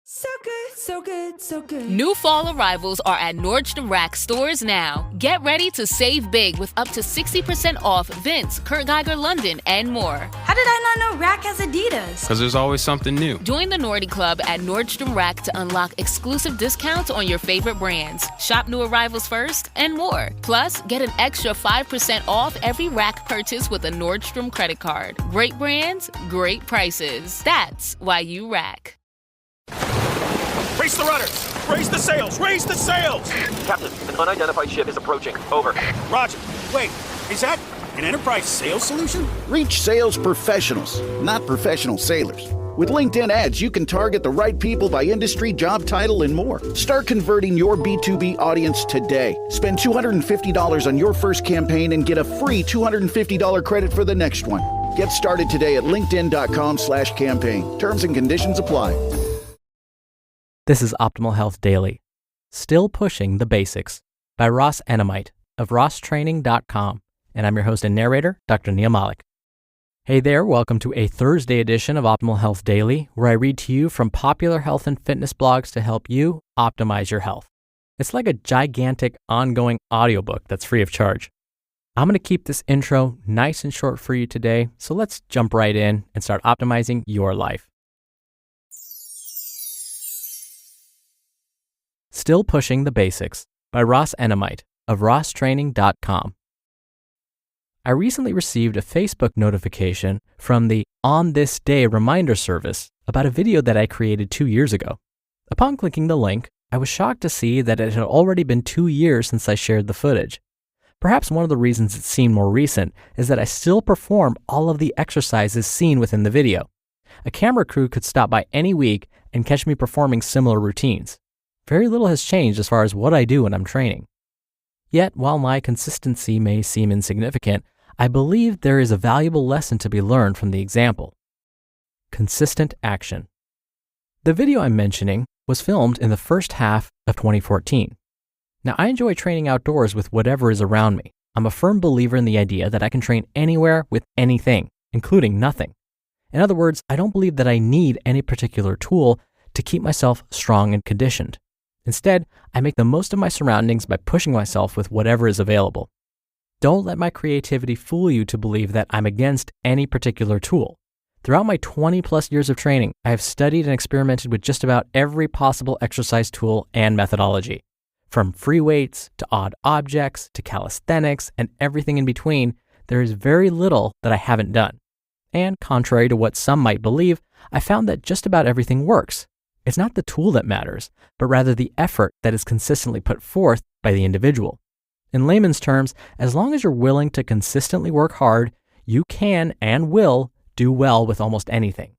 So good, so good, so good. New fall arrivals are at Nordstrom Rack stores now. Get ready to save big with up to 60% off Vince, Kurt Geiger London, and more. How did I not know Rack has Adidas? Because there's always something new. Join the Nordy Club at Nordstrom Rack to unlock exclusive discounts on your favorite brands. Shop new arrivals first and more. Plus, get an extra 5% off every Rack purchase with a Nordstrom credit card. Great brands, great prices. That's why you Rack. Raise the rudders! Raise the sails! Raise the sails! Captain, an unidentified ship is approaching. Over. Roger. Wait, is that an enterprise sales solution? Reach sales professionals, not professional sailors. With LinkedIn ads, you can target the right people by industry, job title, and more. Start converting your B2B audience today. Spend $250 on your first campaign and get a free $250 credit for the next one. Get started today at linkedin.com/campaign. Terms and conditions apply. This is Optimal Health Daily, Still Pushing the Basics by Ross Enamait of rosstraining.com, and I'm your host and narrator, Dr. Neil Malik. Hey there, welcome to a Thursday edition of Optimal Health Daily, where I read to you from popular health and fitness blogs to help you optimize your health. It's like a gigantic ongoing audiobook that's free of charge. I'm going to keep this intro nice and short for you today, so let's jump right in and start optimizing your life. Still Pushing the Basics by Ross Enamait of rosstraining.com. I recently received a Facebook notification from the On This Day reminder service about a video that I created 2 years ago. Upon clicking the link, I was shocked to see that it had already been 2 years since I shared the footage. Perhaps one of the reasons it seemed more recent is that I still perform all of the exercises seen within the video. A camera crew could stop by any week and catch me performing similar routines. Very little has changed as far as what I do when I'm training. Yet, while my consistency may seem insignificant, I believe there is a valuable lesson to be learned from the example. Consistent action. The video I'm mentioning was filmed in the first half of 2014. Now, I enjoy training outdoors with whatever is around me. I'm a firm believer in the idea that I can train anywhere with anything, including nothing. In other words, I don't believe that I need any particular tool to keep myself strong and conditioned. Instead, I make the most of my surroundings by pushing myself with whatever is available. Don't let my creativity fool you to believe that I'm against any particular tool. Throughout my 20 plus years of training, I have studied and experimented with just about every possible exercise tool and methodology. From free weights to odd objects to calisthenics and everything in between, there is very little that I haven't done. And contrary to what some might believe, I found that just about everything works. It's not the tool that matters, but rather the effort that is consistently put forth by the individual. In layman's terms, as long as you're willing to consistently work hard, you can and will do well with almost anything.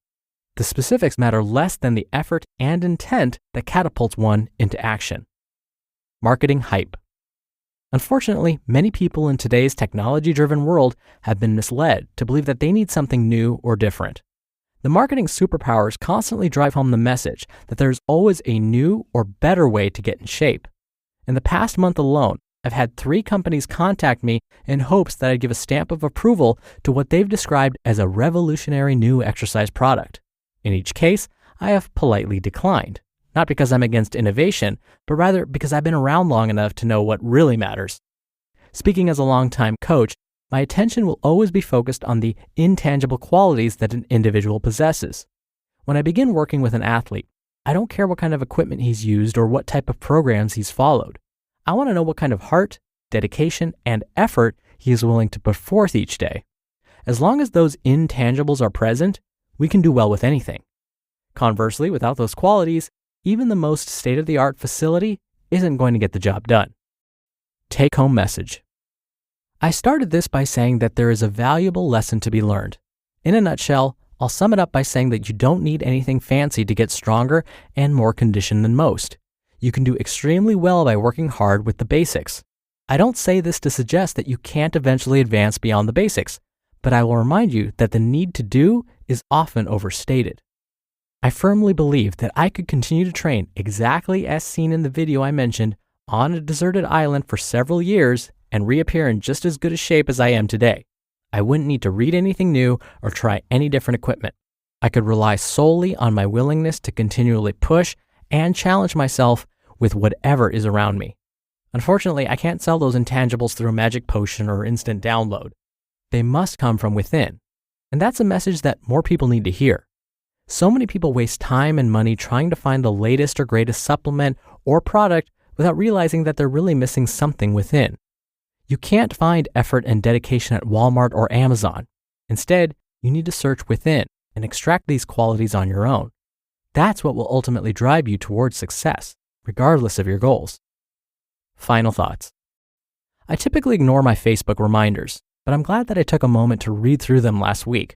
The specifics matter less than the effort and intent that catapults one into action. Marketing hype. Unfortunately, many people in today's technology-driven world have been misled to believe that they need something new or different. The marketing superpowers constantly drive home the message that there's always a new or better way to get in shape. In the past month alone, I've had 3 companies contact me in hopes that I'd give a stamp of approval to what they've described as a revolutionary new exercise product. In each case, I have politely declined, not because I'm against innovation, but rather because I've been around long enough to know what really matters. Speaking as a longtime coach, my attention will always be focused on the intangible qualities that an individual possesses. When I begin working with an athlete, I don't care what kind of equipment he's used or what type of programs he's followed. I want to know what kind of heart, dedication, and effort he is willing to put forth each day. As long as those intangibles are present, we can do well with anything. Conversely, without those qualities, even the most state-of-the-art facility isn't going to get the job done. Take-home message. I started this by saying that there is a valuable lesson to be learned. In a nutshell, I'll sum it up by saying that you don't need anything fancy to get stronger and more conditioned than most. You can do extremely well by working hard with the basics. I don't say this to suggest that you can't eventually advance beyond the basics, but I will remind you that the need to do is often overstated. I firmly believe that I could continue to train exactly as seen in the video I mentioned on a deserted island for several years and reappear in just as good a shape as I am today. I wouldn't need to read anything new or try any different equipment. I could rely solely on my willingness to continually push and challenge myself with whatever is around me. Unfortunately, I can't sell those intangibles through a magic potion or instant download. They must come from within. And that's a message that more people need to hear. So many people waste time and money trying to find the latest or greatest supplement or product without realizing that they're really missing something within. You can't find effort and dedication at Walmart or Amazon. Instead, you need to search within and extract these qualities on your own. That's what will ultimately drive you towards success, regardless of your goals. Final thoughts. I typically ignore my Facebook reminders, but I'm glad that I took a moment to read through them last week.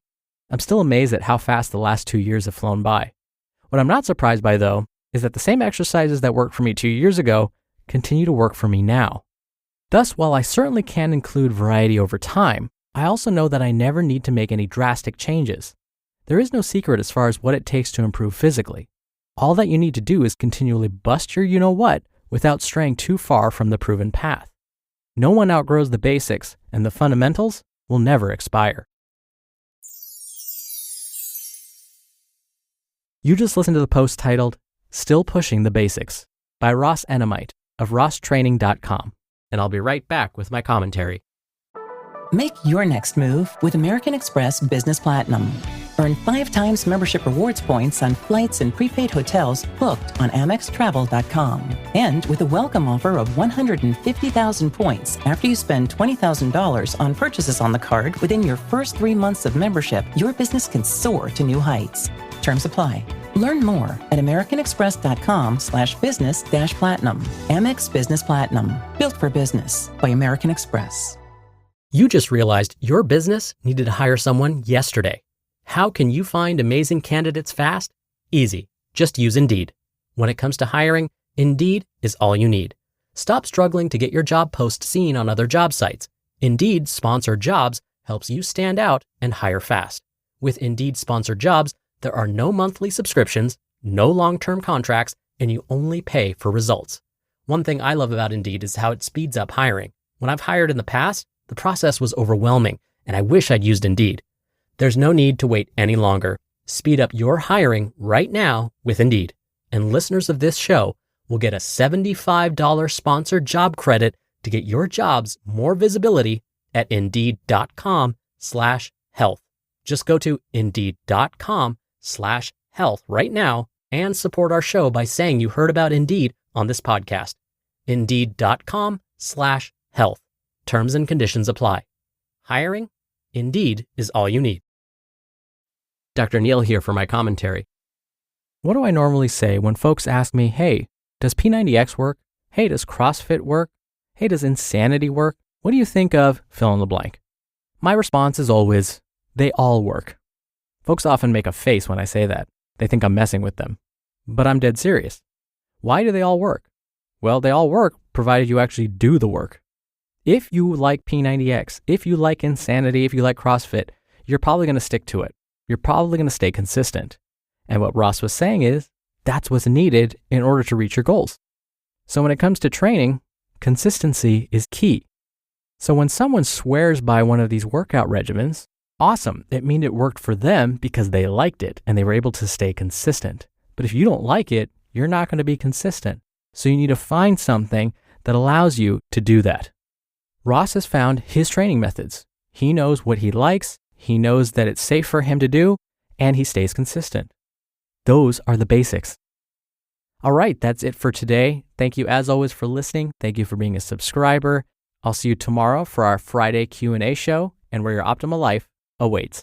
I'm still amazed at how fast the last 2 years have flown by. What I'm not surprised by, though, is that the same exercises that worked for me 2 years ago continue to work for me now. Thus, while I certainly can include variety over time, I also know that I never need to make any drastic changes. There is no secret as far as what it takes to improve physically. All that you need to do is continually bust your you-know-what without straying too far from the proven path. No one outgrows the basics, and the fundamentals will never expire. You just listened to the post titled, Still Pushing the Basics, by Ross Enamait of rosstraining.com, and I'll be right back with my commentary. Make your next move with American Express Business Platinum. Earn 5 times membership rewards points on flights and prepaid hotels booked on AmexTravel.com. And with a welcome offer of 150,000 points after you spend $20,000 on purchases on the card within your first 3 months of membership, your business can soar to new heights. Terms apply. Learn more at americanexpress.com/business-platinum. Amex Business Platinum. Built for business by American Express. You just realized your business needed to hire someone yesterday. How can you find amazing candidates fast? Easy. Just use Indeed. When it comes to hiring, Indeed is all you need. Stop struggling to get your job post seen on other job sites. Indeed Sponsored Jobs helps you stand out and hire fast. With Indeed Sponsored Jobs, there are no monthly subscriptions, no long-term contracts, and you only pay for results. One thing I love about Indeed is how it speeds up hiring. When I've hired in the past, the process was overwhelming, and I wish I'd used Indeed. There's no need to wait any longer. Speed up your hiring right now with Indeed. And listeners of this show will get a $75 sponsored job credit to get your jobs more visibility at Indeed.com/health. Just go to Indeed.com/health right now and support our show by saying you heard about Indeed on this podcast. Indeed.com/health. Terms and conditions apply. Hiring? Indeed is all you need. Dr. Neil here for my commentary. What do I normally say when folks ask me, hey, does P90X work? Hey, does CrossFit work? Hey, does Insanity work? What do you think of fill in the blank? My response is always, they all work. Folks often make a face when I say that. They think I'm messing with them. But I'm dead serious. Why do they all work? Well, they all work provided you actually do the work. If you like P90X, if you like Insanity, if you like CrossFit, you're probably going to stick to it. You're probably going to stay consistent. And what Ross was saying is, that's what's needed in order to reach your goals. So when it comes to training, consistency is key. So when someone swears by one of these workout regimens, awesome. It means it worked for them because they liked it and they were able to stay consistent. But if you don't like it, you're not going to be consistent. So you need to find something that allows you to do that. Ross has found his training methods. He knows what he likes, he knows that it's safe for him to do, and he stays consistent. Those are the basics. All right, that's it for today. Thank you as always for listening. Thank you for being a subscriber. I'll see you tomorrow for our Friday Q&A show and where your optimal life awaits.